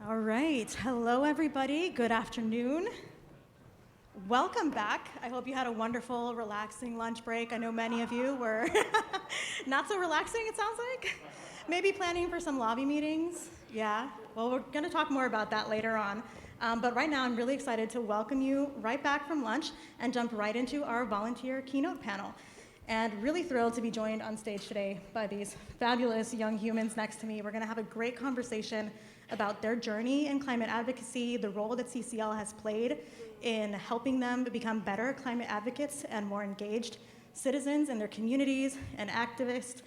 All right, hello everybody, good afternoon. Welcome back. I hope you had a wonderful, relaxing lunch break. I know many of you were not so relaxing, it sounds like. Maybe planning for some lobby meetings. Yeah, well, we're gonna talk more about that later on. But right now, I'm really excited to welcome you right back from lunch and jump right into our volunteer keynote panel. And really thrilled to be joined on stage today by these fabulous young humans next to me. We're gonna have a great conversation about their journey in climate advocacy, the role that CCL has played in helping them become better climate advocates and more engaged citizens in their communities and activists.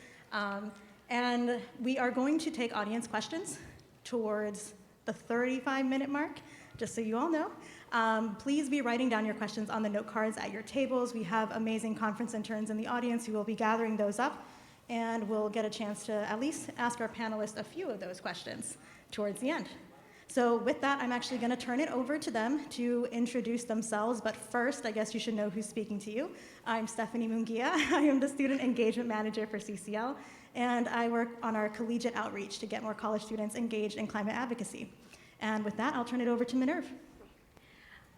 And we are going to take audience questions towards the 35-minute mark, just so you all know. Please be writing down your questions on the note cards at your tables. We have amazing conference interns in the audience who will be gathering those up, and we'll get a chance to at least ask our panelists a few of those questions towards the end. So with that, I'm actually going to turn it over to them to introduce themselves. But first, I guess you should know who's speaking to you. I'm Stephanie Munguia. I am the Student Engagement Manager for CCL, and I work on our collegiate outreach to get more college students engaged in climate advocacy. And with that, I'll turn it over to Minerve.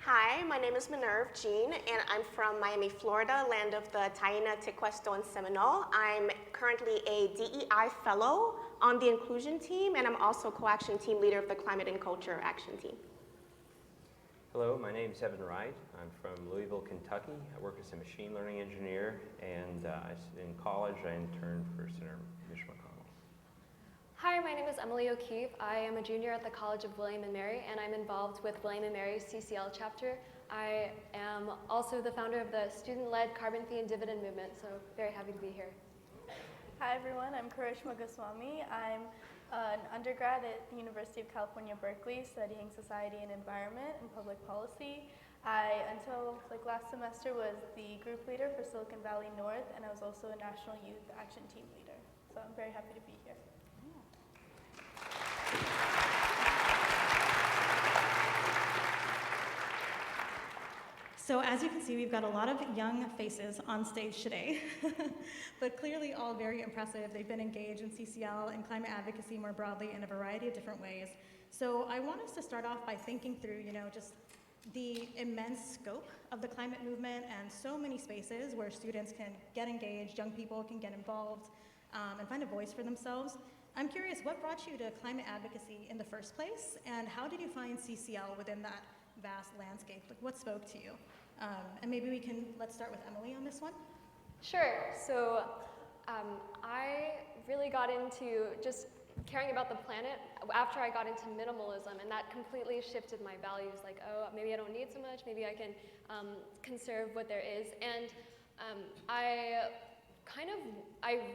Hi, my name is Minerve Jean, and I'm from Miami, Florida, land of the Taíno, Tequesto, and Seminole. I'm currently a DEI fellow on the inclusion team, and I'm also co-action team leader of the Climate and Culture Action Team. Hello, my name is Evan Wright. I'm from Louisville, Kentucky. I work as a machine learning engineer, and in college I interned for Senator Mitch McConnell. Hi, my name is Emily O'Keefe. I am a junior at the College of William & Mary, and I'm involved with William & Mary's CCL chapter. I am also the founder of the student-led carbon fee and dividend movement, so very happy to be here. Hi everyone, I'm Karishma Goswami. I'm an undergrad at the University of California, Berkeley, studying society and environment and public policy. I, until last semester, was the group leader for Silicon Valley North, and I was also a National Youth Action Team leader. So I'm very happy to be here. So as you can see, we've got a lot of young faces on stage today, but clearly all very impressive. They've been engaged in CCL and climate advocacy more broadly in a variety of different ways. So I want us to start off by thinking through, just the immense scope of the climate movement and so many spaces where students can get engaged, young people can get involved, and find a voice for themselves. I'm curious, what brought you to climate advocacy in the first place, and how did you find CCL within that vast landscape? Like, what spoke to you? And maybe let's start with Emily on this one. Sure. So I really got into just caring about the planet after I got into minimalism, and that completely shifted my values. Like, oh, maybe I don't need so much, maybe I can conserve what there is. And I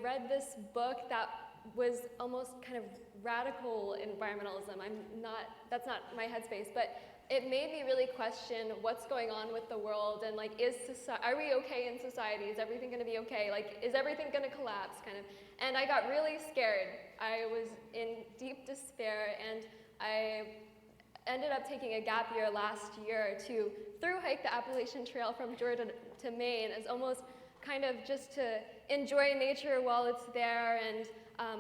read this book that was almost kind of radical environmentalism. That's not my headspace, but it made me really question what's going on with the world, and are we okay in society? Is everything going to be okay? Is everything going to collapse, kind of? And I got really scared. I was in deep despair, and I ended up taking a gap year last year to through hike the Appalachian Trail from Georgia to Maine as almost kind of just to enjoy nature while it's there, and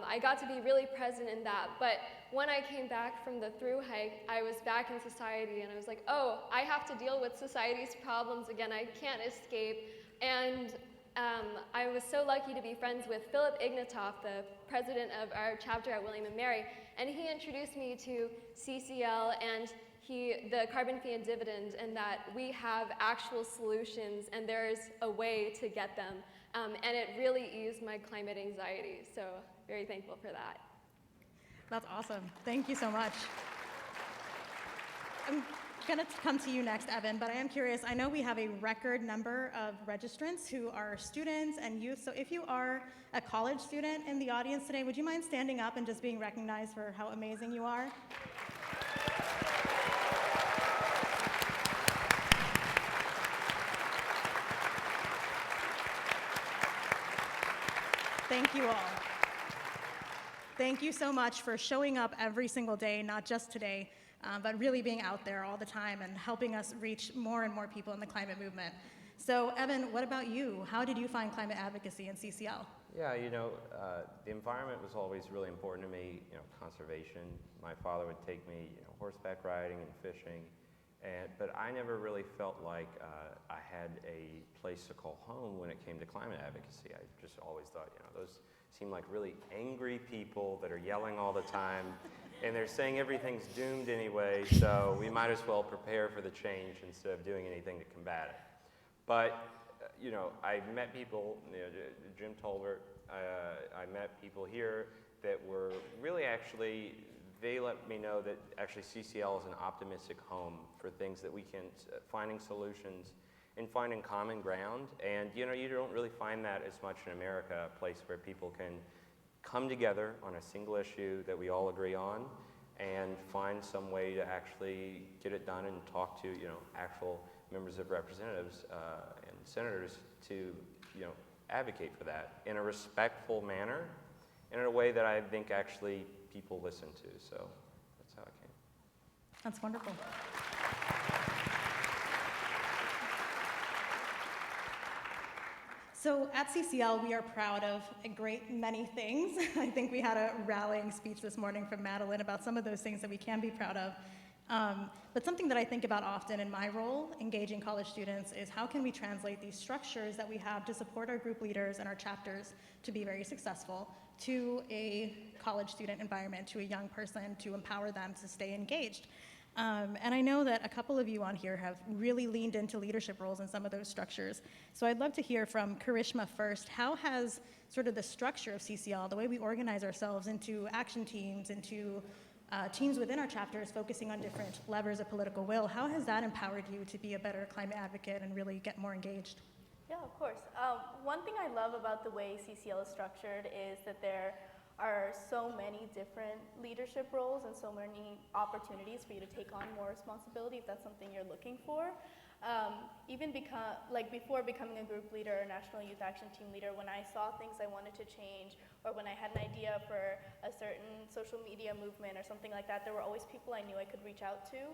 I got to be really present in that. But when I came back from the through hike, I was back in society, and I was like, oh, I have to deal with society's problems again. I can't escape. And I was so lucky to be friends with Philip Ignatoff, the president of our chapter at William & Mary, and he introduced me to CCL and the carbon fee and dividend, and that we have actual solutions and there's a way to get them. And it really eased my climate anxiety, so very thankful for that. That's awesome. Thank you so much. I'm going to come to you next, Evan, but I am curious. I know we have a record number of registrants who are students and youth, so if you are a college student in the audience today, would you mind standing up and just being recognized for how amazing you are? Thank you all. Thank you so much for showing up every single day, not just today, but really being out there all the time and helping us reach more and more people in the climate movement. So Evan, what about you? How did you find climate advocacy in CCL? Yeah, the environment was always really important to me, conservation. My father would take me, horseback riding and fishing, but I never really felt like I had a place to call home when it came to climate advocacy. I just always thought, those seem like really angry people that are yelling all the time, and they're saying everything's doomed anyway, so we might as well prepare for the change instead of doing anything to combat it. But I met people, Jim Tolbert, I met people here that were really they let me know that actually CCL is an optimistic home for things that we can, finding solutions and finding common ground. And you don't really find that as much in America, a place where people can come together on a single issue that we all agree on and find some way to actually get it done and talk to, actual members of representatives and senators to, advocate for that in a respectful manner and in a way that I think actually people listen to. So that's how it came. That's wonderful. So at CCL, we are proud of a great many things. I think we had a rallying speech this morning from Madeline about some of those things that we can be proud of. But something that I think about often in my role, engaging college students, is how can we translate these structures that we have to support our group leaders and our chapters to be very successful to a college student environment, to a young person, to empower them to stay engaged. And I know that a couple of you on here have really leaned into leadership roles in some of those structures. So I'd love to hear from Karishma first. How has sort of the structure of CCL, the way we organize ourselves into action teams, into teams within our chapters focusing on different levers of political will, how has that empowered you to be a better climate advocate and really get more engaged? Yeah, of course. One thing I love about the way CCL is structured is that there are so many different leadership roles and so many opportunities for you to take on more responsibility if that's something you're looking for. Before becoming a group leader or National Youth Action Team leader, when I saw things I wanted to change, or when I had an idea for a certain social media movement or something like that, there were always people I knew I could reach out to.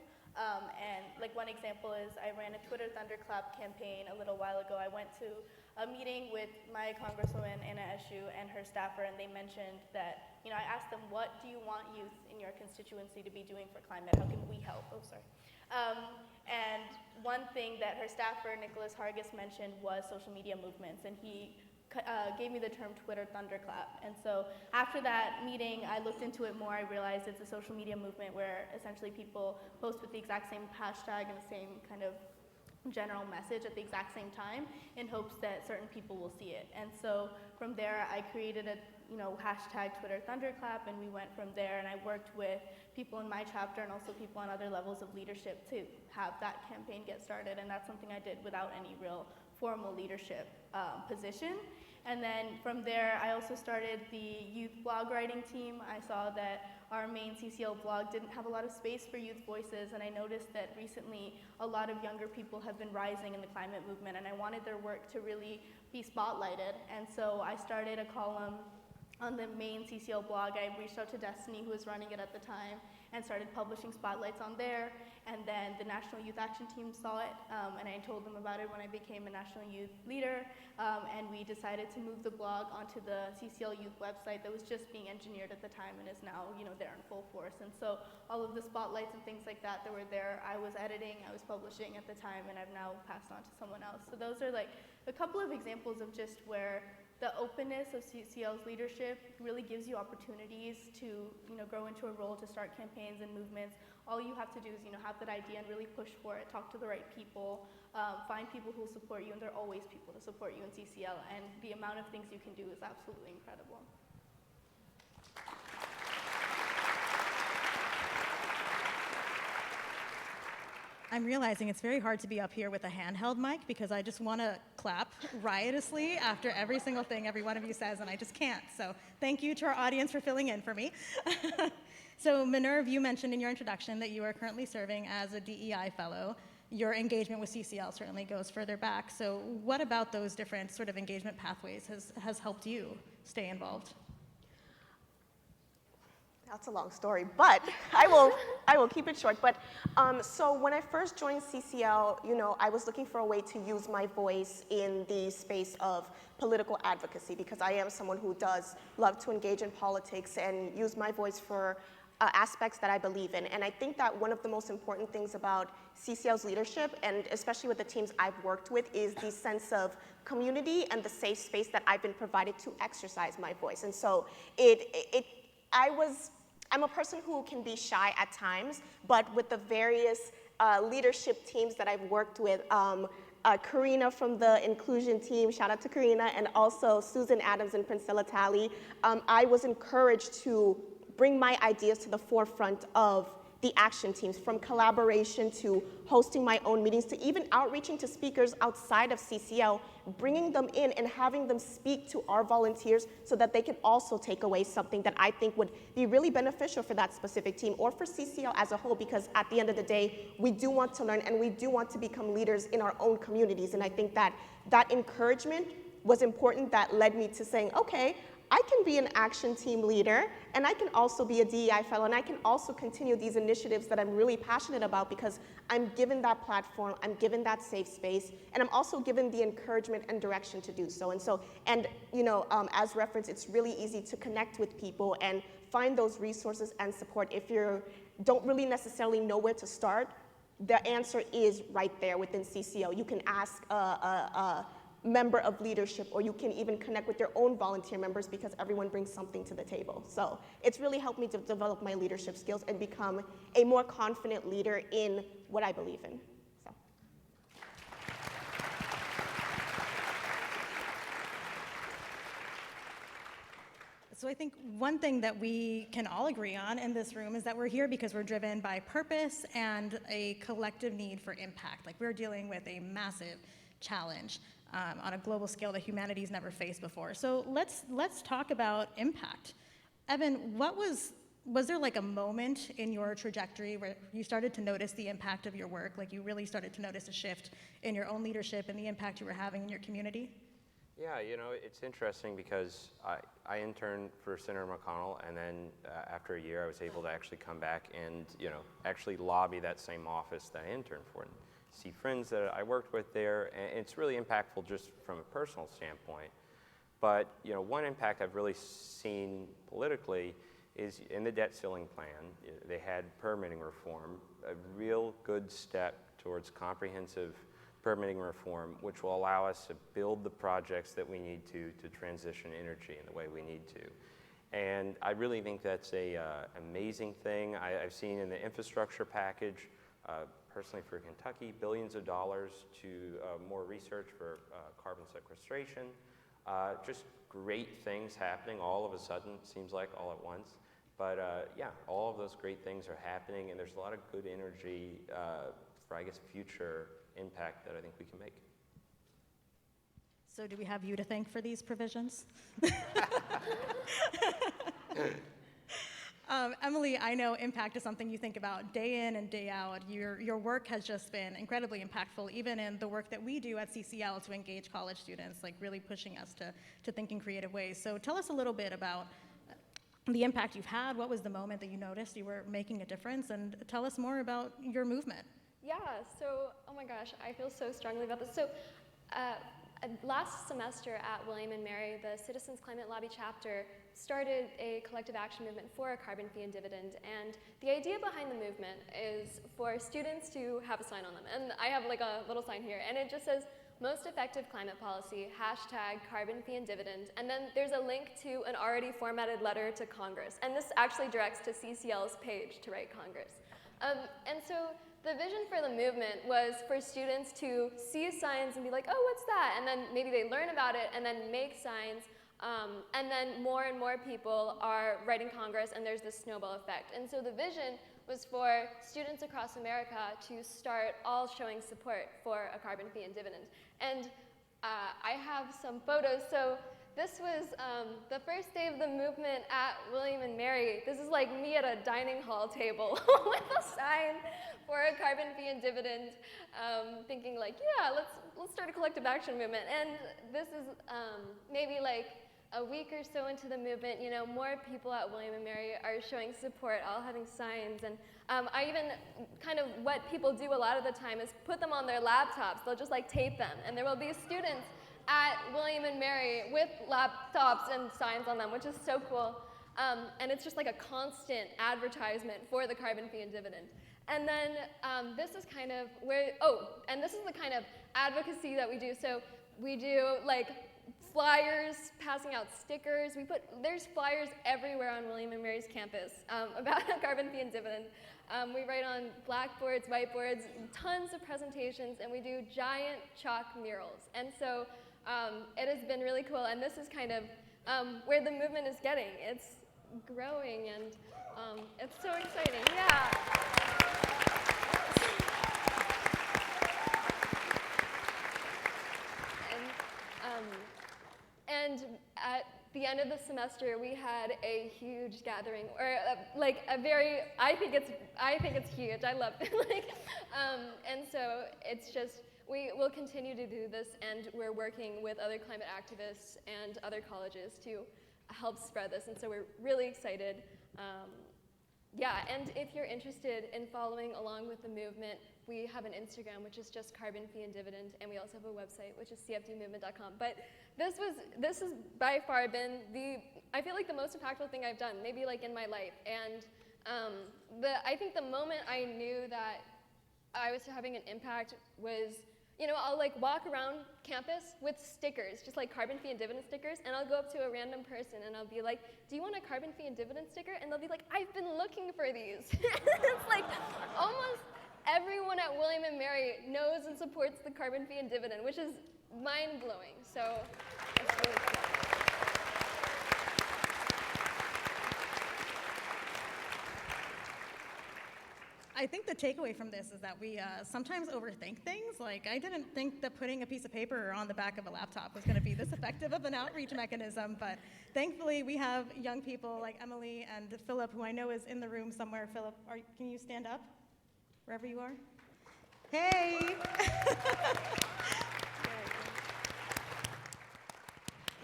One example is I ran a Twitter Thunderclap campaign a little while ago. I went to a meeting with my Congresswoman Anna Eshoo and her staffer, and they mentioned that, I asked them, what do you want youth in your constituency to be doing for climate? How can we help? Oh, sorry. And one thing that her staffer, Nicholas Hargis, mentioned was social media movements, and he gave me the term Twitter Thunderclap. And so after that meeting, I looked into it more. I realized it's a social media movement where essentially people post with the exact same hashtag and the same kind of general message at the exact same time in hopes that certain people will see it. And so from there, I created a hashtag Twitter Thunderclap, and we went from there, and I worked with people in my chapter and also people on other levels of leadership to have that campaign get started, and that's something I did without any real formal leadership position. And then from there, I also started the youth blog writing team. I saw that our main CCL blog didn't have a lot of space for youth voices, and I noticed that recently a lot of younger people have been rising in the climate movement, and I wanted their work to really be spotlighted. And so I started a column on the main CCL blog. I reached out to Destiny, who was running it at the time, and started publishing spotlights on there. And then the National Youth Action Team saw it, and I told them about it when I became a National Youth Leader, and we decided to move the blog onto the CCL Youth website that was just being engineered at the time and is now, there in full force. And so all of the spotlights and things like that were there, I was editing, I was publishing at the time, and I've now passed on to someone else. So those are like a couple of examples of just where the openness of CCL's leadership really gives you opportunities to, grow into a role, to start campaigns and movements. All you have to do is, have that idea and really push for it, talk to the right people, find people who will support you, and there are always people to support you in CCL, and the amount of things you can do is absolutely incredible. I'm realizing it's very hard to be up here with a handheld mic because I just want to clap riotously after every single thing every one of you says, and I just can't. So thank you to our audience for filling in for me. So Minerve, you mentioned in your introduction that you are currently serving as a DEI fellow. Your engagement with CCL certainly goes further back. So what about those different sort of engagement pathways has helped you stay involved? That's a long story, but I will keep it short. But so when I first joined CCL, I was looking for a way to use my voice in the space of political advocacy because I am someone who does love to engage in politics and use my voice for aspects that I believe in. And I think that one of the most important things about CCL's leadership, and especially with the teams I've worked with, is the sense of community and the safe space that I've been provided to exercise my voice. And so I'm a person who can be shy at times, but with the various leadership teams that I've worked with, Karina from the inclusion team, shout out to Karina, and also Susan Adams and Priscilla Talley, I was encouraged to bring my ideas to the forefront of the action teams, from collaboration to hosting my own meetings to even outreaching to speakers outside of CCL, bringing them in and having them speak to our volunteers so that they can also take away something that I think would be really beneficial for that specific team or for CCL as a whole, because at the end of the day, we do want to learn and we do want to become leaders in our own communities. And I think that that encouragement was important, that led me to saying, okay, I can be an action team leader, and I can also be a DEI fellow, and I can also continue these initiatives that I'm really passionate about because I'm given that platform, I'm given that safe space, and I'm also given the encouragement and direction to do so. And as reference, it's really easy to connect with people and find those resources and support. If you don't really necessarily know where to start, the answer is right there within CCO. You can ask a member of leadership, or you can even connect with your own volunteer members because everyone brings something to the table. So it's really helped me to develop my leadership skills and become a more confident leader in what I believe in. So I think one thing that we can all agree on in this room is that we're here because we're driven by purpose and a collective need for impact. Like, we're dealing with a massive challenge on a global scale that humanity's never faced before. So let's talk about impact. Evan, was there like a moment in your trajectory where you started to notice the impact of your work? Like, you really started to notice a shift in your own leadership and the impact you were having in your community? Yeah, it's interesting because I interned for Senator McConnell, and then after a year I was able to actually come back and actually lobby that same office that I interned for and see friends that I worked with there, and it's really impactful just from a personal standpoint. But one impact I've really seen politically is in the debt ceiling plan. They had permitting reform, a real good step towards comprehensive permitting reform, which will allow us to build the projects that we need to transition energy in the way we need to. And I really think that's a amazing thing. I've seen in the infrastructure package, personally for Kentucky, billions of dollars to more research for carbon sequestration. Just great things happening all of a sudden, seems like all at once. But yeah, all of those great things are happening, and there's a lot of good energy for, I guess, future impact that I think we can make. So do we have you to thank for these provisions? Emily, I know impact is something you think about day in and day out. Your work has just been incredibly impactful, even in the work that we do at CCL to engage college students, like really pushing us to think in creative ways. So tell us a little bit about the impact you've had. What was the moment that you noticed you were making a difference? And tell us more about your movement. Yeah, so, oh my gosh, I feel so strongly about this. So last semester at William & Mary, the Citizens Climate Lobby chapter started a collective action movement for a carbon fee and dividend. And the idea behind the movement is for students to have a sign on them. And I have like a little sign here, and it just says, most effective climate policy, #carbon fee and dividend. And then there's a link to an already formatted letter to Congress. And this actually directs to CCL's page to write Congress. And so the vision for the movement was for students to see signs and be like, oh, what's that? And then maybe they learn about it and then make signs. And then more and more people are writing Congress, and there's this snowball effect. And so the vision was for students across America to start all showing support for a carbon fee and dividend. And I have some photos. So this was the first day of the movement at William & Mary. This is like me at a dining hall table with a sign for a carbon fee and dividend, thinking like, yeah, let's start a collective action movement. And this is maybe like a week or so into the movement, more people at William & Mary are showing support, all having signs. And I even kind of, what people do a lot of the time is put them on their laptops. They'll just like tape them. And there will be students at William & Mary with laptops and signs on them, which is so cool. And it's just like a constant advertisement for the carbon fee and dividend. And then this is kind of where, and this is the kind of advocacy that we do. So we do like flyers, passing out stickers. There's flyers everywhere on William & Mary's campus about carbon fee and dividend. We write on blackboards, whiteboards, tons of presentations, and we do giant chalk murals. And so it has been really cool, and this is kind of where the movement is getting. It's growing, and it's so exciting. Yeah. And at the end of the semester, we had a huge gathering, or I think it's huge. I love it. And so it's just, we will continue to do this, and we're working with other climate activists and other colleges to help spread this. And so we're really excited. And if you're interested in following along with the movement, we have an Instagram, which is just carbon fee and dividend, and we also have a website, which is cfdmovement.com. But this has by far been I feel like the most impactful thing I've done, maybe like in my life. And I think the moment I knew that I was having an impact was, I'll like walk around campus with stickers, just like carbon fee and dividend stickers, and I'll go up to a random person and I'll be like, do you want a carbon fee and dividend sticker? And they'll be like, I've been looking for these. It's like almost everyone at William & Mary knows and supports the carbon fee and dividend, which is mind-blowing. So it's really cool. I think the takeaway from this is that we sometimes overthink things. Like, I didn't think that putting a piece of paper on the back of a laptop was going to be this effective of an outreach mechanism, but thankfully we have young people like Emily and Philip, who I know is in the room somewhere. Philip, can you stand up wherever you are? Hey!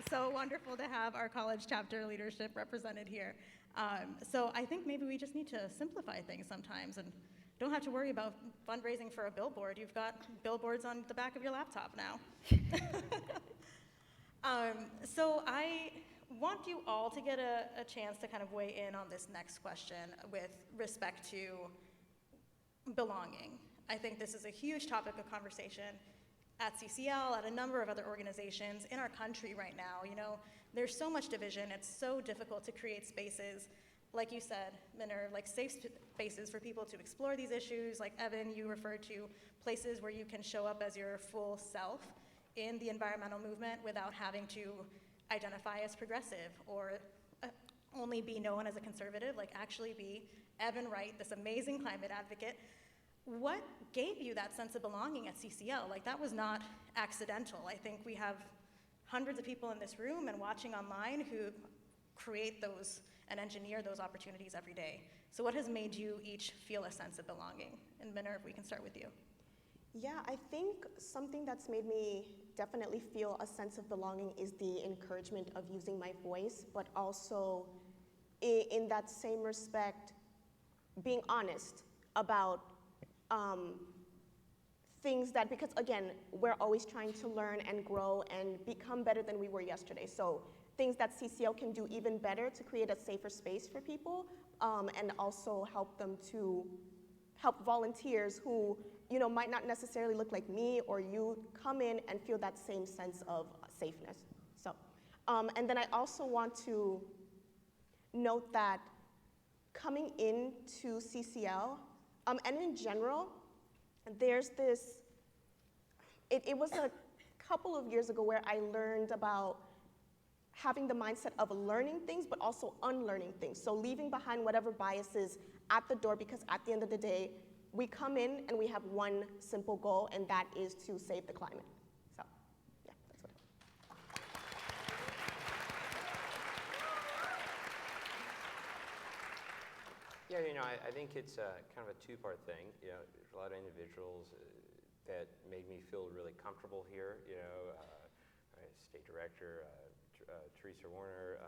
So wonderful to have our college chapter leadership represented here. So I think maybe we just need to simplify things sometimes and don't have to worry about fundraising for a billboard. You've got billboards on the back of your laptop now. So I want you all to get a chance to kind of weigh in on this next question with respect to belonging. I think this is a huge topic of conversation at CCL, at a number of other organizations in our country right now. There's so much division. It's so difficult to create spaces, like you said, Minerv, like safe spaces for people to explore these issues. Like Evan, you referred to places where you can show up as your full self in the environmental movement without having to identify as progressive or only be known as a conservative, like actually be Evan Wright, this amazing climate advocate. What gave you that sense of belonging at CCL? Like, that was not accidental. I think we have hundreds of people in this room and watching online who create those and engineer those opportunities every day. So what has made you each feel a sense of belonging? And Minerv, we can start with you. Yeah, I think something that's made me definitely feel a sense of belonging is the encouragement of using my voice, but also in that same respect, being honest about things that, because again, we're always trying to learn and grow and become better than we were yesterday. So things that CCL can do even better to create a safer space for people, and also help volunteers who might not necessarily look like me or you come in and feel that same sense of safeness. So, and then I also want to note that coming into CCL, and in general, there's this, it was a couple of years ago where I learned about having the mindset of learning things, but also unlearning things. So leaving behind whatever biases at the door, because at the end of the day, we come in and we have one simple goal, and that is to save the climate. So, yeah, that's what Yeah, I think it's kind of a two-part thing. There's a lot of individuals that made me feel really comfortable here. State director, Teresa Warner,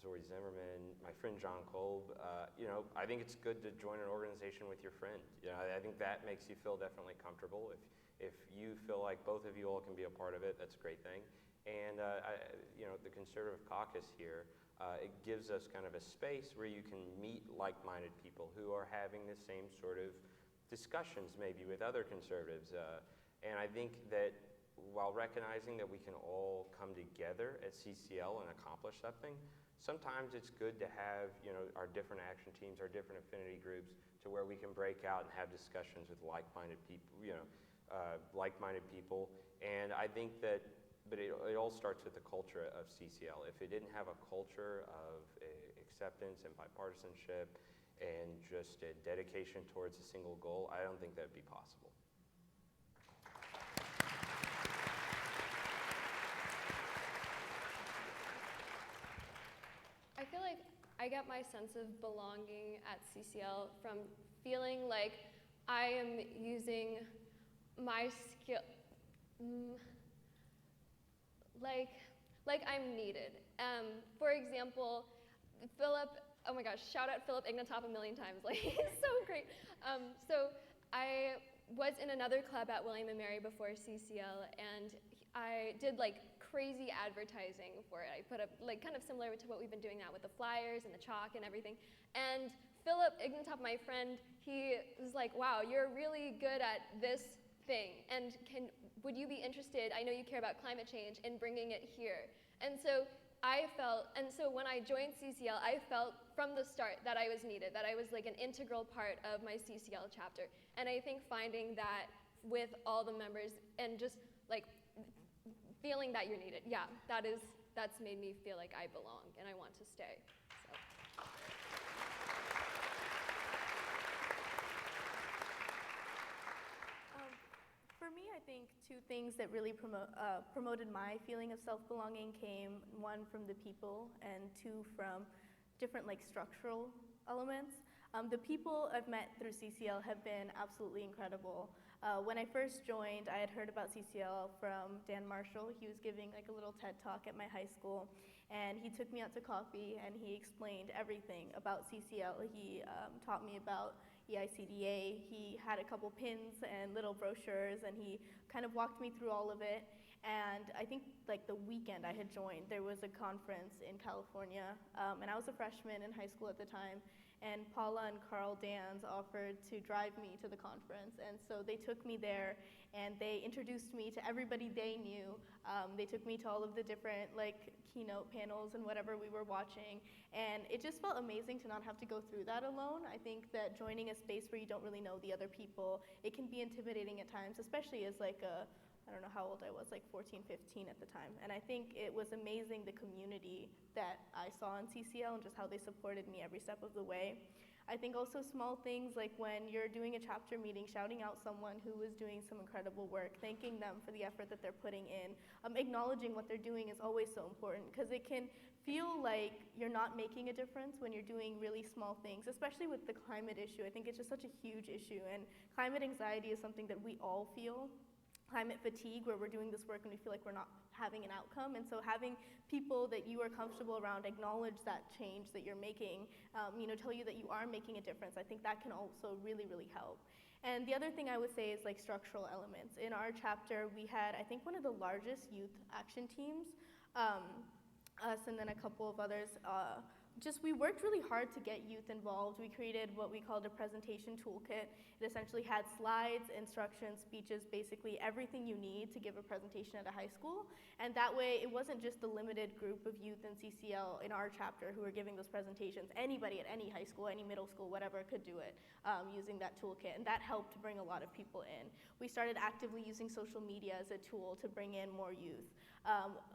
Zori Zimmerman, my friend John Kolb. I think it's good to join an organization with your friend. I think that makes you feel definitely comfortable. If you feel like both of you all can be a part of it, that's a great thing. And the Conservative Caucus here, it gives us kind of a space where you can meet like-minded people who are having the same sort of discussions maybe with other conservatives. And I think that while recognizing that we can all come together at CCL and accomplish something, sometimes it's good to have our different action teams, our different affinity groups, to where we can break out and have discussions with like-minded people, And I think that, but it all starts with the culture of CCL. If it didn't have a culture of acceptance and bipartisanship and just a dedication towards a single goal, I don't think that would be possible. I feel like I get my sense of belonging at CCL from feeling like I am using my skill, like I'm needed. For example, Philip, oh my gosh, shout out Philip Ignatop a million times, like he's so great. So I was in another club at William & Mary before CCL, and I did like crazy advertising for it. I put up like kind of similar to what we've been doing now with the flyers and the chalk and everything. And Philip Ignatop, my friend, he was like, wow, you're really good at this thing, and would you be interested, I know you care about climate change, in bringing it here? And so when I joined CCL, I felt from the start that I was needed, that I was like an integral part of my CCL chapter. And I think finding that with all the members and just like feeling that you're needed, yeah, that's made me feel like I belong and I want to stay. So. For me, I think two things that really promoted my feeling of self-belonging came, one from the people and two from different like structural elements. The people I've met through CCL have been absolutely incredible. When I first joined, I had heard about CCL from Dan Marshall. He was giving like a little TED talk at my high school, and he took me out to coffee and he explained everything about CCL. He taught me about EICDA. He had a couple pins and little brochures, and he kind of walked me through all of it. And I think like the weekend I had joined, there was a conference in California, and I was a freshman in high school at the time, and Paula and Carl Dans offered to drive me to the conference. And so they took me there, and they introduced me to everybody they knew. They took me to all of the different like keynote panels and whatever we were watching, and it just felt amazing to not have to go through that alone. I think that joining a space where you don't really know the other people, it can be intimidating at times, especially as like I don't know how old I was, like 14, 15 at the time. And I think it was amazing the community that I saw in CCL and just how they supported me every step of the way. I think also small things like when you're doing a chapter meeting, shouting out someone who is doing some incredible work, thanking them for the effort that they're putting in, acknowledging what they're doing is always so important, because it can feel like you're not making a difference when you're doing really small things, especially with the climate issue. I think it's just such a huge issue, and climate anxiety is something that we all feel. Climate fatigue, where we're doing this work and we feel like we're not having an outcome. And so having people that you are comfortable around acknowledge that change that you're making, tell you that you are making a difference, I think that can also really, really help. And the other thing I would say is like structural elements. In our chapter, we had, I think, one of the largest youth action teams, us and then a couple of others. We worked really hard to get youth involved. We created what we called a presentation toolkit. It essentially had slides, instructions, speeches, basically everything you need to give a presentation at a high school. And that way, it wasn't just the limited group of youth in CCL in our chapter who were giving those presentations. Anybody at any high school, any middle school, whatever, could do it using that toolkit. And that helped to bring a lot of people in. We started actively using social media as a tool to bring in more youth.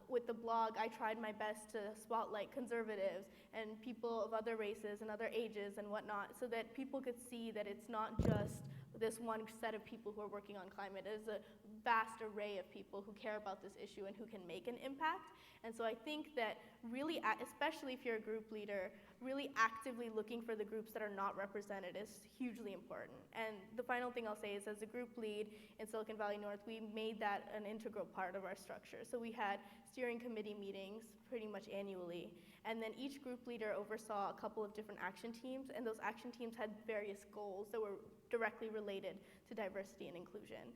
With the blog, I tried my best to spotlight conservatives and people of other races and other ages and whatnot, so that people could see that it's not just this one set of people who are working on climate. It is a vast array of people who care about this issue and who can make an impact. And so I think that really, especially if you're a group leader, really actively looking for the groups that are not represented is hugely important. And the final thing I'll say is, as a group lead in Silicon Valley North, we made that an integral part of our structure. So we had steering committee meetings pretty much annually, and then each group leader oversaw a couple of different action teams, and those action teams had various goals that were directly related to diversity and inclusion.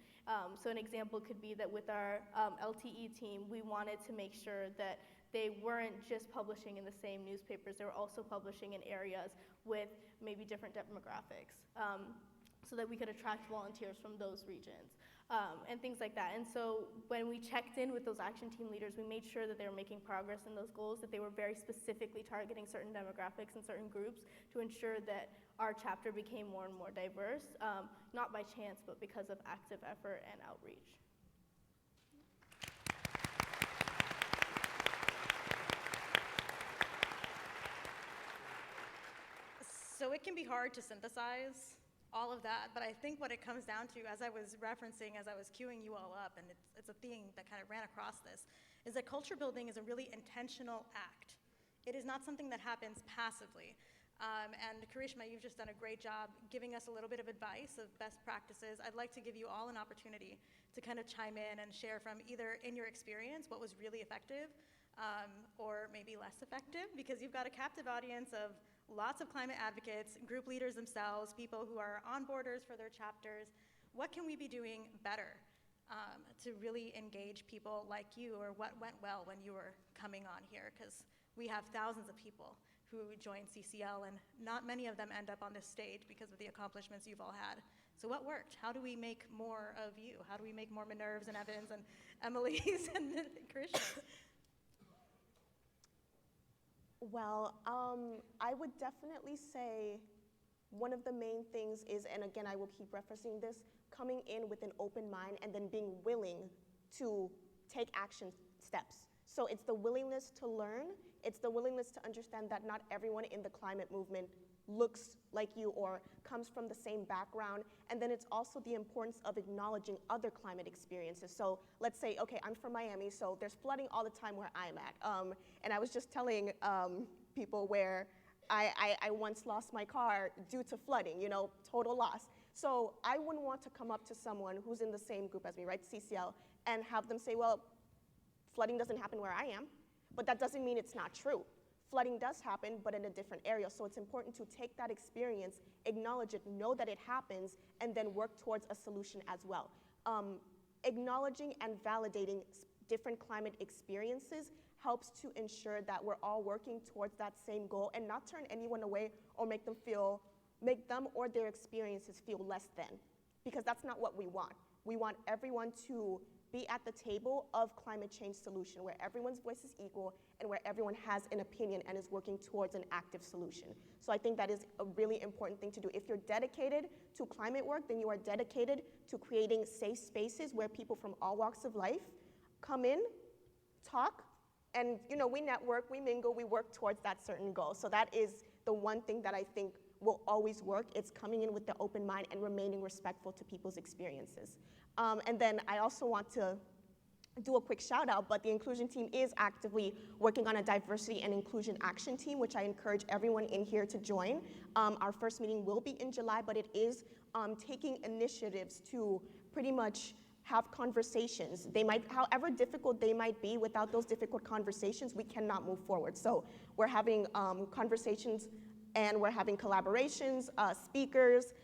So an example could be that with our LTE team, we wanted to make sure that they weren't just publishing in the same newspapers, they were also publishing in areas with maybe different demographics, so that we could attract volunteers from those regions, and things like that. And so when we checked in with those action team leaders, we made sure that they were making progress in those goals, that they were very specifically targeting certain demographics and certain groups to ensure that our chapter became more and more diverse, not by chance, but because of active effort and outreach. So it can be hard to synthesize all of that, but I think what it comes down to, as I was referencing, as I was queuing you all up, and it's a theme that kind of ran across this, is that culture building is a really intentional act. It is not something that happens passively. And Karishma, you've just done a great job giving us a little bit of advice of best practices. I'd like to give you all an opportunity to kind of chime in and share from either in your experience what was really effective, or maybe less effective, because you've got a captive audience of lots of climate advocates, group leaders themselves, people who are onboarders for their chapters. What can we be doing better to really engage people like you, or what went well when you were coming on here? Because we have thousands of people who join CCL, and not many of them end up on this stage because of the accomplishments you've all had. So what worked? How do we make more of you? How do we make more Minerves and Evans and Emily's and Krishnas? Well, I would definitely say one of the main things is, and again, I will keep referencing this, coming in with an open mind and then being willing to take action steps. So it's the willingness to learn, it's the willingness to understand that not everyone in the climate movement looks like you or comes from the same background, and then it's also the importance of acknowledging other climate experiences. So let's say, okay, I'm from Miami, so there's flooding all the time where I'm at. And I was just telling people where I once lost my car due to flooding, total loss. So I wouldn't want to come up to someone who's in the same group as me, right, CCL, and have them say, well, flooding doesn't happen where I am, but that doesn't mean it's not true. Flooding does happen, but in a different area. So it's important to take that experience, acknowledge it, know that it happens, and then work towards a solution as well. Acknowledging and validating different climate experiences helps to ensure that we're all working towards that same goal and not turn anyone away or make them or their experiences feel less than, because that's not what we want. We want everyone to be at the table of climate change solution, where everyone's voice is equal and where everyone has an opinion and is working towards an active solution. So I think that is a really important thing to do. If you're dedicated to climate work, then you are dedicated to creating safe spaces where people from all walks of life come in, talk, and we network, we mingle, we work towards that certain goal. So that is the one thing that I think will always work. It's coming in with the open mind and remaining respectful to people's experiences. And then I also want to do a quick shout out, but the inclusion team is actively working on a diversity and inclusion action team, which I encourage everyone in here to join. Our first meeting will be in July, but it is taking initiatives to pretty much have conversations. They might, however difficult they might be, without those difficult conversations, we cannot move forward. So we're having conversations and we're having collaborations, speakers,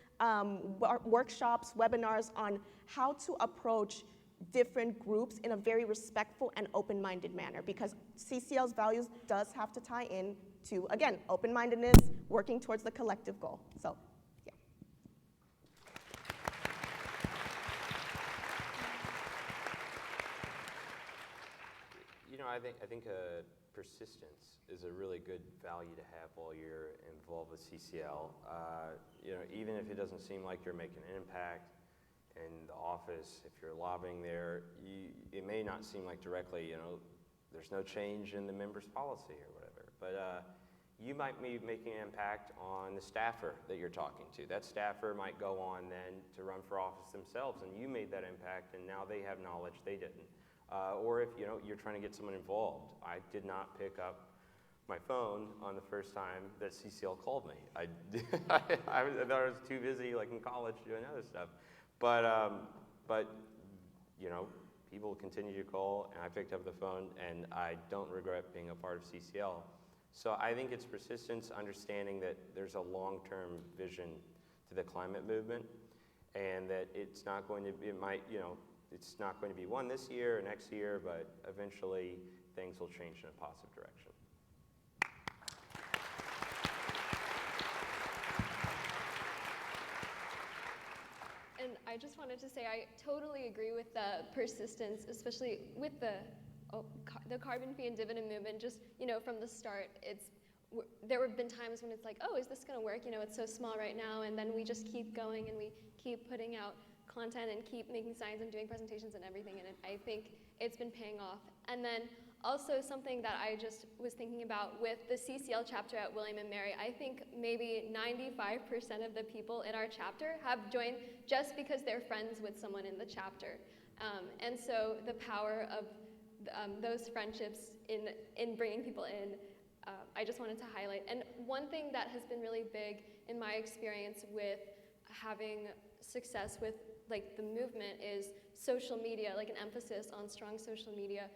workshops, webinars on how to approach different groups in a very respectful and open-minded manner, because CCL's values does have to tie in to, again, open-mindedness, working towards the collective goal. So, yeah. I think persistence is a really good value to have while you're involved with CCL. Even if it doesn't seem like you're making an impact in the office, if you're lobbying there, it may not seem like directly, there's no change in the members' policy or whatever. But you might be making an impact on the staffer that you're talking to. That staffer might go on then to run for office themselves, and you made that impact, and now they have knowledge they didn't. Or if you're trying to get someone involved. I did not pick up my phone on the first time that CCL called me. I thought I was too busy, like in college, doing other stuff. But people continue to call, and I picked up the phone, and I don't regret being a part of CCL. So I think it's persistence, understanding that there's a long-term vision to the climate movement, and that it's not going to be, it's not going to be one this year or next year, but eventually things will change in a positive direction. And I just wanted to say I totally agree with the persistence, especially with the carbon fee and dividend movement. Just from the start, there have been times when it's like, oh, is this going to work? It's so small right now, and then we just keep going and we keep putting out content and keep making signs and doing presentations and everything. And I think it's been paying off. And then also something that I just was thinking about with the CCL chapter at William & Mary, I think maybe 95% of the people in our chapter have joined just because they're friends with someone in the chapter. And so the power of those friendships in bringing people in, I just wanted to highlight. And one thing that has been really big in my experience with having success with the movement is social media, like an emphasis on strong social media.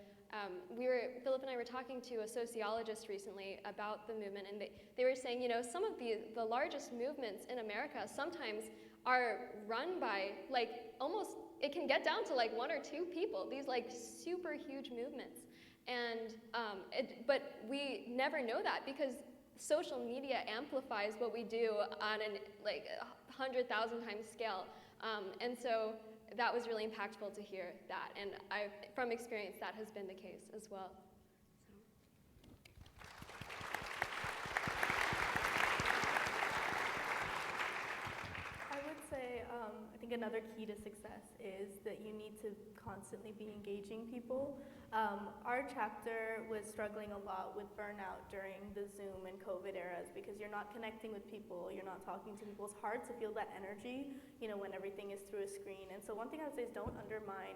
Philip and I were talking to a sociologist recently about the movement, and they were saying, some of the largest movements in America sometimes are run by almost, it can get down to 1 or 2 people, these super huge movements. And, but we never know that because social media amplifies what we do on an 100,000 times scale. And so that was really impactful to hear that. And from experience, that has been the case as well. I would say, I think another key to success is that you need to constantly be engaging people. Our chapter was struggling a lot with burnout during the Zoom and COVID eras because you're not connecting with people, you're not talking to people. It's hard to feel that energy, when everything is through a screen. And so one thing I would say is don't undermine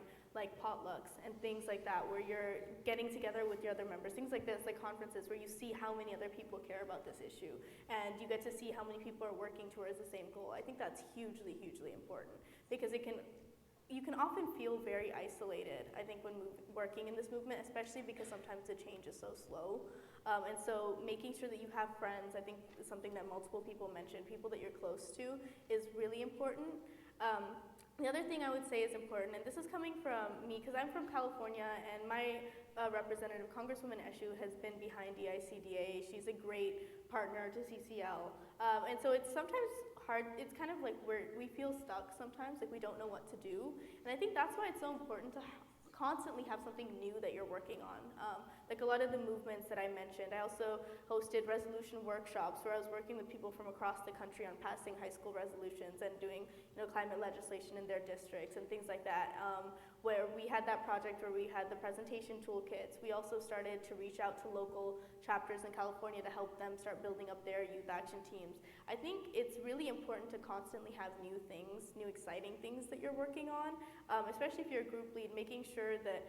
potlucks and things like that where you're getting together with your other members, things like this, like conferences where you see how many other people care about this issue and you get to see how many people are working towards the same goal. I think that's hugely, hugely important because you can often feel very isolated, I think, when working in this movement, especially because sometimes the change is so slow. And so making sure that you have friends, I think is something that multiple people mentioned, people that you're close to is really important. The other thing I would say is important, and this is coming from me because I'm from California and my representative, Congresswoman Eshu, has been behind DICDA. She's a great partner to CCL. And so it's sometimes hard, it's kind of where we feel stuck sometimes, we don't know what to do. And I think that's why it's so important to constantly have something new that you're working on. A lot of the movements that I mentioned, I also hosted resolution workshops where I was working with people from across the country on passing high school resolutions and doing climate legislation in their districts and things like that. Where we had that project where we had the presentation toolkits. We also started to reach out to local chapters in California to help them start building up their youth action teams. I think it's really important to constantly have new things, new exciting things that you're working on, especially if you're a group lead, making sure that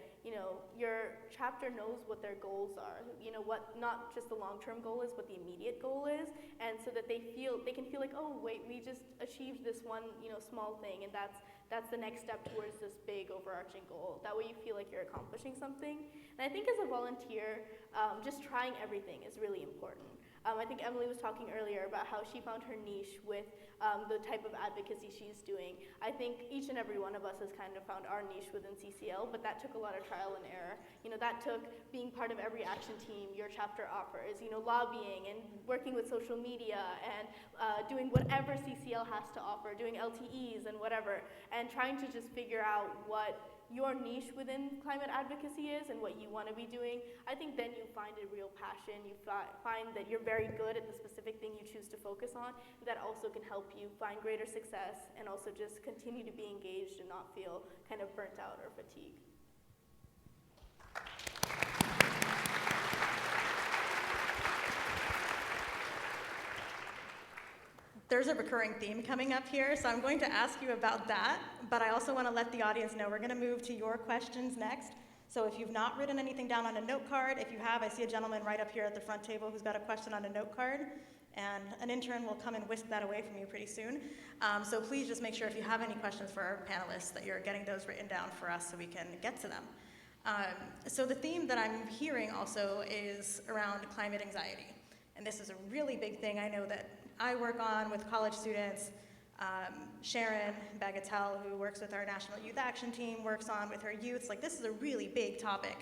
your chapter knows what their goals are, what not just the long-term goal is, what the immediate goal is, and so that they can feel like, oh wait, we just achieved this one small thing, and that's the next step towards this big overarching goal. That way you feel like you're accomplishing something. And I think as a volunteer, just trying everything is really important. I think Emily was talking earlier about how she found her niche with the type of advocacy she's doing. I think each and every one of us has kind of found our niche within CCL, but that took a lot of trial and error. That took being part of every action team your chapter offers, lobbying and working with social media and doing whatever CCL has to offer, doing LTEs and whatever, and trying to just figure out what your niche within climate advocacy is and what you want to be doing. I think then you find a real passion. You find that you're very good at the specific thing you choose to focus on. That also can help you find greater success and also just continue to be engaged and not feel kind of burnt out or fatigued. there's a recurring theme coming up here, so I'm going to ask you about that, but I also want to let the audience know we're going to move to your questions next. So if you've not written anything down on a note card, if you have, I see a gentleman right up here at the front table who's got a question on a note card, and an intern will come and whisk that away from you pretty soon. So please just make sure if you have any questions for our panelists that you're getting those written down for us so we can get to them. So the theme that I'm hearing also is around climate anxiety. And this is a really big thing I know that I work on with college students. Sharon Bagatelle, who works with our National Youth Action Team, works on with her youths. Like, this is a really big topic,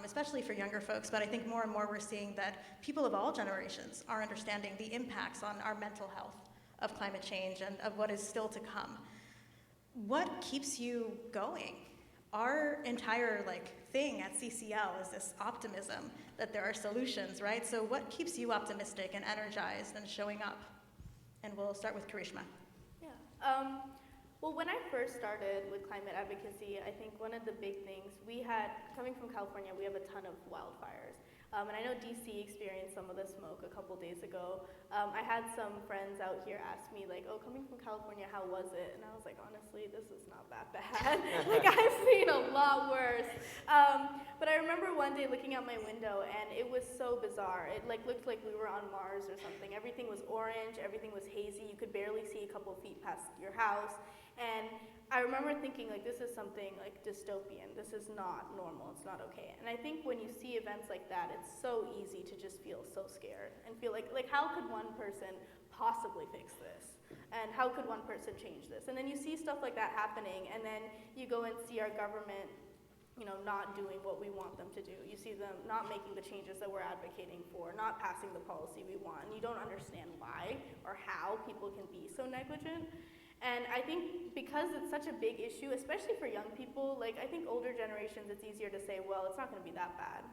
especially for younger folks, but I think more and more we're seeing that people of all generations are understanding the impacts on our mental health of climate change and of what is still to come. What keeps you going? Our entire thing at CCL is this optimism that there are solutions, right? So what keeps you optimistic and energized and showing up? And we'll start with Karishma. Yeah. Well, when I first started with climate advocacy, I think one of the big things coming from California, we have a ton of wildfires. And I know DC experienced some of the smoke a couple days ago. I had some friends out here ask me, oh, coming from California, how was it? And I was like, honestly, this is not that bad. I've seen a lot worse. But I remember one day looking out my window, and it was so bizarre. It looked like we were on Mars or something. Everything was orange, everything was hazy. You could barely see a couple feet past your house. And I remember thinking, this is something dystopian. This is not normal. It's not okay. And I think when you see events like that, it's so easy to just feel so scared and feel like how could one person possibly fix this? And how could one person change this? And then you see stuff like that happening, and then you go and see our government, not doing what we want them to do. You see them not making the changes that we're advocating for, not passing the policy we want. And you don't understand why or how people can be so negligent. And I think because it's such a big issue, especially for young people, I think older generations, it's easier to say, well, it's not going to be that bad,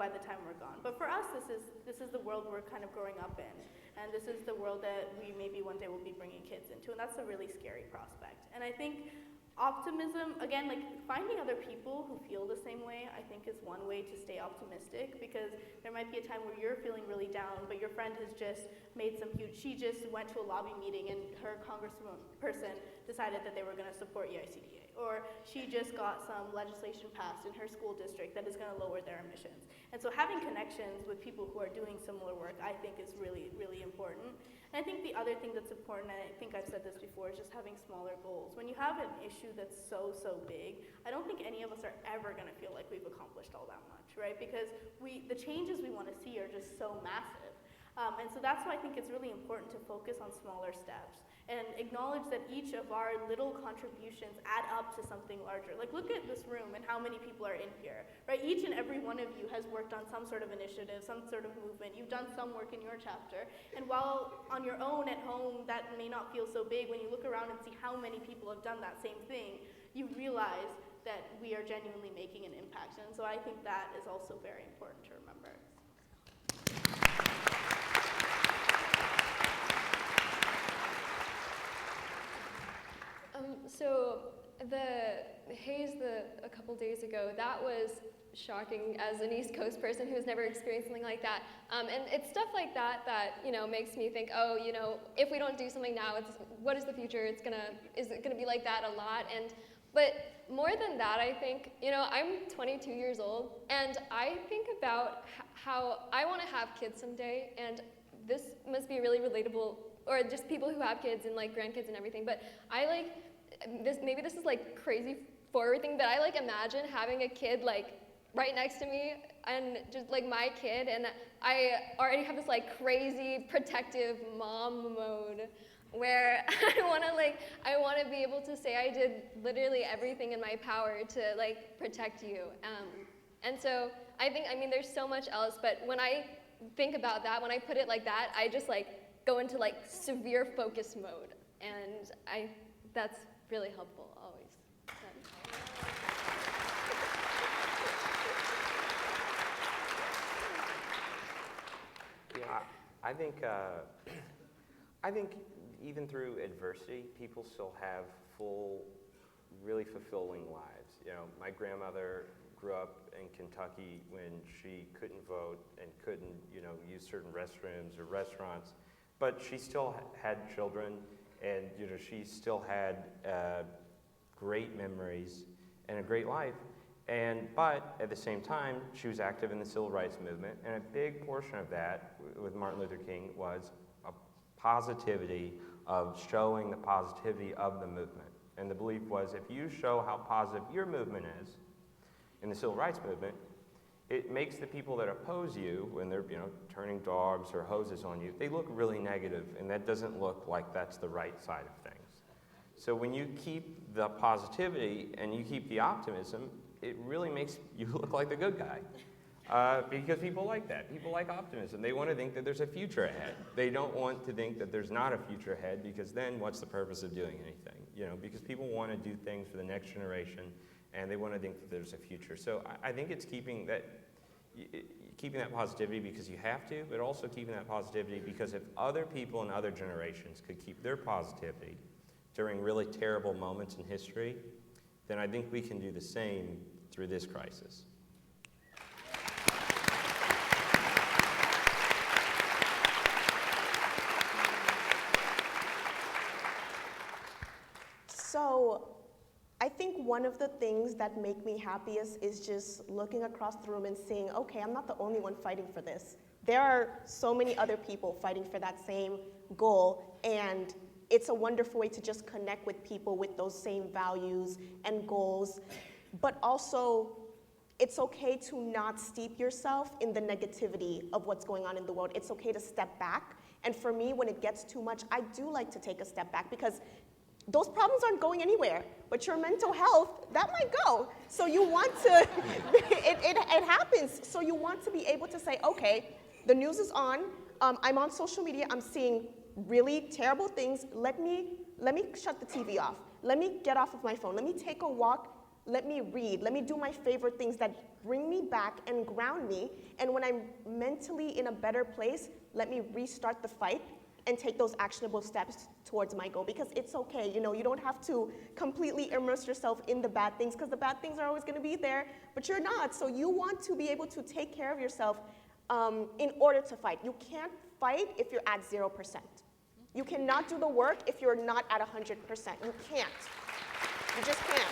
by the time we're gone. But for us, this is the world we're kind of growing up in, and this is the world that we maybe one day will be bringing kids into, and that's a really scary prospect. And I think optimism, again, finding other people who feel the same way, I think is one way to stay optimistic, because there might be a time where you're feeling really down, but your friend has just made she just went to a lobby meeting and her congressperson decided that they were going to support EICDA, or she just got some legislation passed in her school district that is going to lower their emissions. And so having connections with people who are doing similar work, I think is really, really important. And I think the other thing that's important, and I think I've said this before, is just having smaller goals. When you have an issue that's so big, I don't think any of us are ever going to feel like we've accomplished all that much, right? Because the changes we want to see are just so massive. And so that's why I think it's really important to focus on smaller steps and acknowledge that each of our little contributions add up to something larger. Look at this room and how many people are in here, right? Each and every one of you has worked on some sort of initiative, some sort of movement. You've done some work in your chapter. And while on your own at home, that may not feel so big, when you look around and see how many people have done that same thing, you realize that we are genuinely making an impact. And so I think that is also very important to remember. So the haze a couple days ago, that was shocking as an East Coast person who's never experienced something like that. And it's stuff like that makes me think, if we don't do something now, what is the future? Is it gonna be like that a lot? But more than that, I think, I'm 22 years old, and I think about how I want to have kids someday, and this must be really relatable, or just people who have kids and grandkids and everything. But maybe this is crazy forward thing, but I imagine having a kid right next to me, and just my kid, and I already have this crazy protective mom mode where I want to be able to say I did literally everything in my power to protect you. And so I think, there's so much else, but when I think about that, when I put it like that, I just go into severe focus mode, and that's really helpful always. I think even through adversity, people still have really fulfilling lives. My grandmother grew up in Kentucky when she couldn't vote and couldn't, use certain restrooms or restaurants. but she still had children, and she still had great memories and a great life. But at the same time, she was active in the civil rights movement, and a big portion of that with Martin Luther King was a positivity of showing the positivity of the movement. And the belief was, if you show how positive your movement is in the civil rights movement, it makes the people that oppose you, when they're turning dogs or hoses on you, they look really negative, and that doesn't look like that's the right side of things. So when you keep the positivity and you keep the optimism, it really makes you look like the good guy. Because people like that. People like optimism. They want to think that there's a future ahead. They don't want to think that there's not a future ahead, because then what's the purpose of doing anything? Because people want to do things for the next generation, and they want to think that there's a future. So I think it's keeping that positivity because you have to, but also keeping that positivity because if other people in other generations could keep their positivity during really terrible moments in history, then I think we can do the same through this crisis. So I think one of the things that make me happiest is just looking across the room and seeing, okay, I'm not the only one fighting for this. There are so many other people fighting for that same goal, and it's a wonderful way to just connect with people with those same values and goals. But also, it's okay to not steep yourself in the negativity of what's going on in the world. It's okay to step back. And for me, when it gets too much, I do like to take a step back because those problems aren't going anywhere, but your mental health, that might go. So you want to, it happens. So you want to be able to say, okay, the news is on, I'm on social media, I'm seeing really terrible things. Let me shut the TV off. Let me get off of my phone. Let me take a walk. Let me read. Let me do my favorite things that bring me back and ground me. And when I'm mentally in a better place, let me restart the fight and take those actionable steps towards my goal, because it's okay. You don't have to completely immerse yourself in the bad things, because the bad things are always going to be there, but you're not. So you want to be able to take care of yourself in order to fight. You can't fight if you're at 0%. You cannot do the work if you're not at 100%. You can't. You just can't.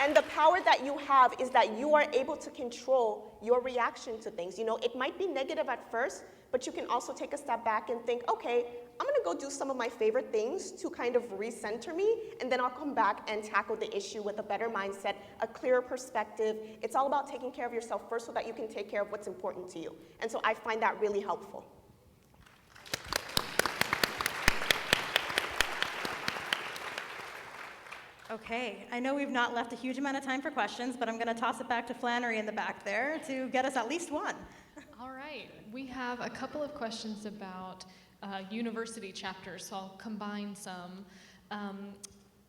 And the power that you have is that you are able to control your reaction to things. It might be negative at first, but you can also take a step back and think, okay, I'm gonna go do some of my favorite things to kind of recenter me, and then I'll come back and tackle the issue with a better mindset, a clearer perspective. It's all about taking care of yourself first so that you can take care of what's important to you. And so I find that really helpful. Okay, I know we've not left a huge amount of time for questions, but I'm going to toss it back to Flannery in the back there to get us at least one. All right, we have a couple of questions about university chapters, so I'll combine some.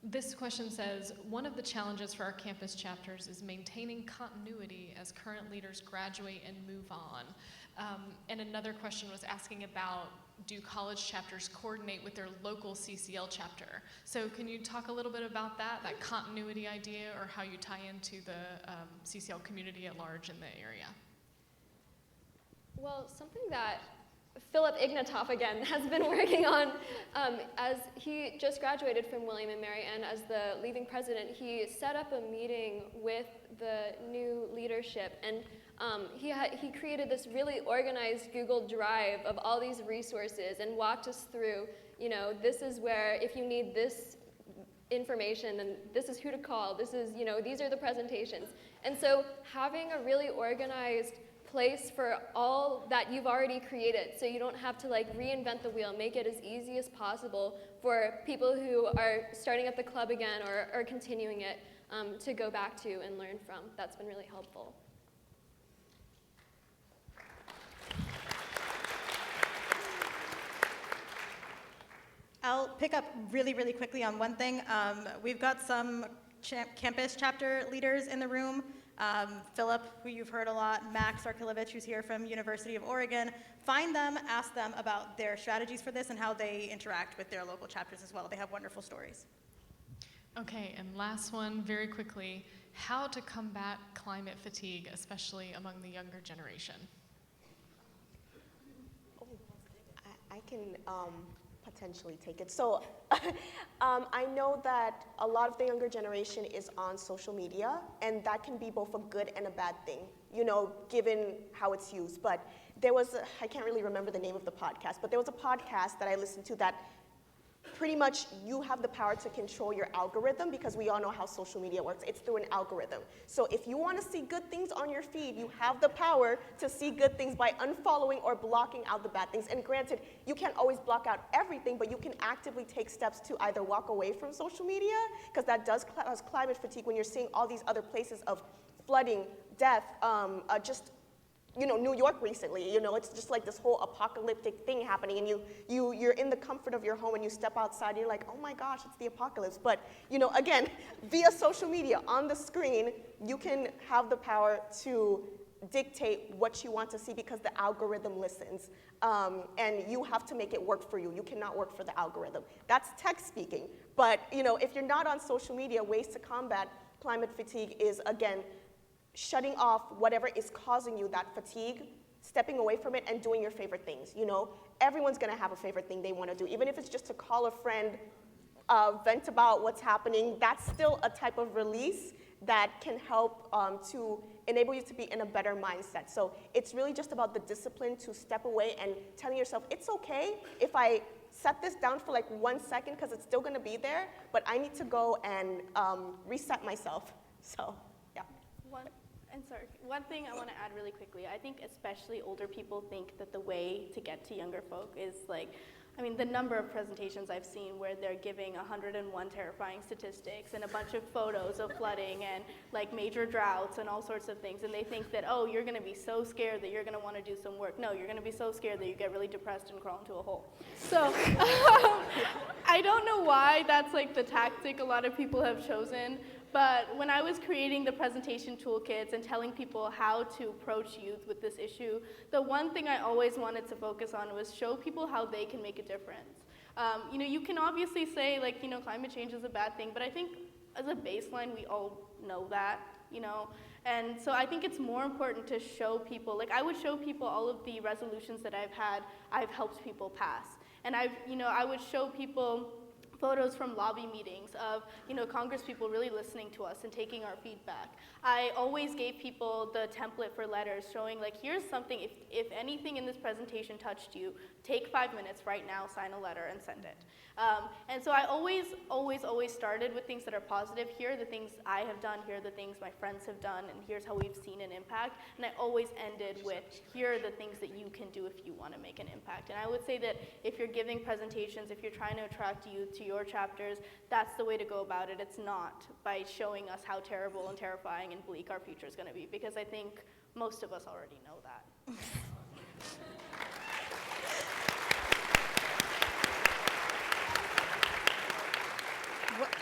This question says, one of the challenges for our campus chapters is maintaining continuity as current leaders graduate and move on. And another question was asking about, do college chapters coordinate with their local CCL chapter? So can you talk a little bit about that continuity idea, or how you tie into the CCL community at large in the area? Well, something that Philip Ignatoff, again, has been working on, as he just graduated from William & Mary, and as the leaving president, he set up a meeting with the new leadership, and he created this really organized Google Drive of all these resources and walked us through, this is where, if you need this information, then this is who to call, this is, these are the presentations. And so having a really organized place for all that you've already created, so you don't have to reinvent the wheel, make it as easy as possible for people who are starting up the club again or continuing it to go back to and learn from. That's been really helpful. I'll pick up really, really quickly on one thing. We've got some campus chapter leaders in the room. Philip, who you've heard a lot, Max Arkilovich, who's here from University of Oregon. Find them, ask them about their strategies for this and how they interact with their local chapters as well. They have wonderful stories. Okay, and last one, very quickly. How to combat climate fatigue, especially among the younger generation? I can potentially take it. So I know that a lot of the younger generation is on social media, and that can be both a good and a bad thing, you know, given how it's used. But there was, I can't really remember the name of the podcast, but there was a podcast that I listened to that pretty much you have the power to control your algorithm, because we all know how social media works. It's through an algorithm. So if you want to see good things on your feed, you have the power to see good things by unfollowing or blocking out the bad things. And granted, you can't always block out everything, but you can actively take steps to either walk away from social media, because that does cause climate fatigue when you're seeing all these other places of flooding, death, just, you know, New York recently, you know, it's just like this whole apocalyptic thing happening, and you're in the comfort of your home and you step outside and you're like, oh my gosh, it's the apocalypse. But, you know, again, via social media, on the screen, you can have the power to dictate what you want to see because the algorithm listens. And you have to make it work for you. You cannot work for the algorithm. That's tech speaking. But, you know, if you're not on social media, ways to combat climate fatigue is, again, shutting off whatever is causing you that fatigue, stepping away from it, and doing your favorite things. You know, everyone's gonna have a favorite thing they wanna do. Even if it's just to call a friend, vent about what's happening, that's still a type of release that can help to enable you to be in a better mindset. So it's really just about the discipline to step away and telling yourself, it's okay if I set this down for like 1 second, because it's still gonna be there, but I need to go and reset myself. So, yeah. One thing I want to add really quickly, I think especially older people think that the way to get to younger folk is like, I mean, the number of presentations I've seen where they're giving 101 terrifying statistics and a bunch of photos of flooding and like major droughts and all sorts of things, and they think that, oh, you're going to be so scared that you're going to want to do some work. No, you're going to be so scared that you get really depressed and crawl into a hole. So I don't know why that's like the tactic a lot of people have chosen. But when I was creating the presentation toolkits and telling people how to approach youth with this issue, the one thing I always wanted to focus on was show people how they can make a difference. You know, you can obviously say, like, you know, climate change is a bad thing, but I think as a baseline, we all know that, you know. And so I think it's more important to show people, like I would show people all of the resolutions that I've helped people pass. And I would show people photos from lobby meetings of, you know, Congress people really listening to us and taking our feedback. I always gave people the template for letters showing, like, here's something, if anything in this presentation touched you, take 5 minutes right now, sign a letter, and send it. And so I always started with things that are positive. Here are the things I have done, here are the things my friends have done, and here's how we've seen an impact. And I always ended with, here are the things that you can do if you want to make an impact. And I would say that if you're giving presentations, if you're trying to attract youth to your chapters, that's the way to go about it. It's not by showing us how terrible and terrifying and bleak our future is going to be, because I think most of us already know that.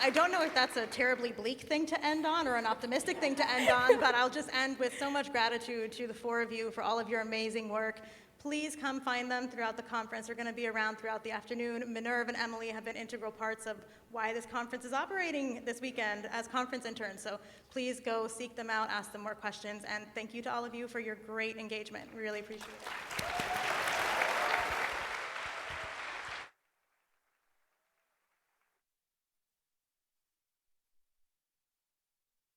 I don't know if that's a terribly bleak thing to end on or an optimistic thing to end on, but I'll just end with so much gratitude to the four of you for all of your amazing work. Please come find them throughout the conference. They're going to be around throughout the afternoon. Minerve and Emily have been integral parts of why this conference is operating this weekend as conference interns. So please go seek them out, ask them more questions, and thank you to all of you for your great engagement. We really appreciate it.